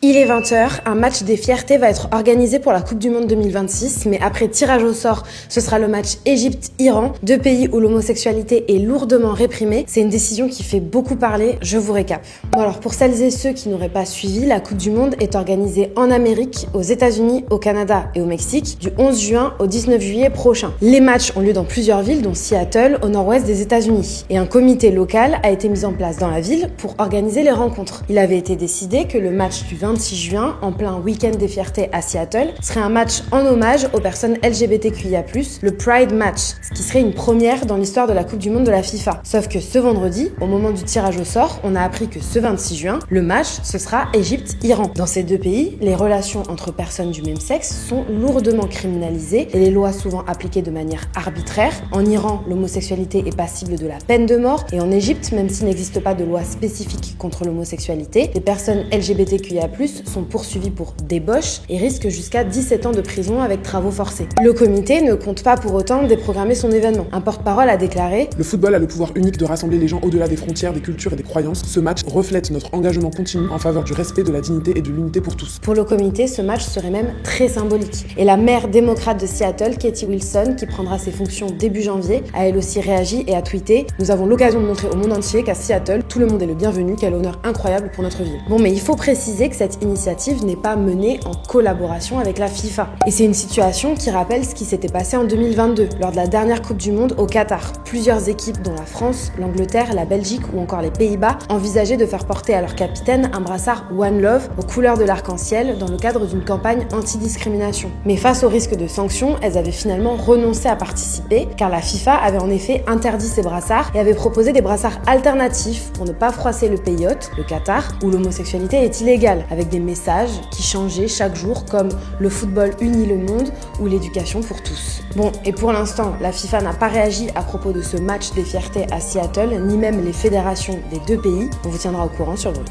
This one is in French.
Il est 20h, un match des fiertés va être organisé pour la Coupe du Monde 2026, mais après tirage au sort, ce sera le match Égypte-Iran, deux pays où l'homosexualité est lourdement réprimée. C'est une décision qui fait beaucoup parler, je vous récap. Bon alors pour celles et ceux qui n'auraient pas suivi, la Coupe du Monde est organisée en Amérique, aux États-Unis, au Canada et au Mexique, du 11 juin au 19 juillet prochain. Les matchs ont lieu dans plusieurs villes, dont Seattle, au nord-ouest des États-Unis. Et un comité local a été mis en place dans la ville pour organiser les rencontres. Il avait été décidé que le match du 26 juin, en plein week-end des fiertés à Seattle, serait un match en hommage aux personnes LGBTQIA+, le Pride Match, ce qui serait une première dans l'histoire de la Coupe du Monde de la FIFA. Sauf que ce vendredi, au moment du tirage au sort, on a appris que ce 26 juin, le match, ce sera Égypte-Iran. Dans ces deux pays, les relations entre personnes du même sexe sont lourdement criminalisées et les lois souvent appliquées de manière arbitraire. En Iran, l'homosexualité est passible de la peine de mort et en Égypte, même s'il n'existe pas de loi spécifique contre l'homosexualité, les personnes LGBTQIA+, sont poursuivis pour débauche et risquent jusqu'à 17 ans de prison avec travaux forcés. Le comité ne compte pas pour autant déprogrammer son événement. Un porte-parole a déclaré « Le football a le pouvoir unique de rassembler les gens au-delà des frontières, des cultures et des croyances. Ce match reflète notre engagement continu en faveur du respect, de la dignité et de l'unité pour tous. » Pour le comité, ce match serait même très symbolique. Et la maire démocrate de Seattle, Katie Wilson, qui prendra ses fonctions début janvier, a elle aussi réagi et a tweeté « Nous avons l'occasion de montrer au monde entier qu'à Seattle, tout le monde est le bienvenu, quel honneur incroyable pour notre ville. » Bon, mais il faut préciser que cette initiative n'est pas menée en collaboration avec la FIFA. Et c'est une situation qui rappelle ce qui s'était passé en 2022, lors de la dernière Coupe du Monde au Qatar. Plusieurs équipes, dont la France, l'Angleterre, la Belgique ou encore les Pays-Bas, envisageaient de faire porter à leur capitaine un brassard One Love aux couleurs de l'arc-en-ciel dans le cadre d'une campagne anti-discrimination. Mais face au risque de sanctions, elles avaient finalement renoncé à participer, car la FIFA avait en effet interdit ces brassards et avait proposé des brassards alternatifs pour ne pas froisser le pays hôte, le Qatar, où l'homosexualité est illégale, avec des messages qui changeaient chaque jour comme le football unit le monde ou l'éducation pour tous. Bon, et pour l'instant, la FIFA n'a pas réagi à propos de ce match des fiertés à Seattle, ni même les fédérations des deux pays. On vous tiendra au courant sur Volt.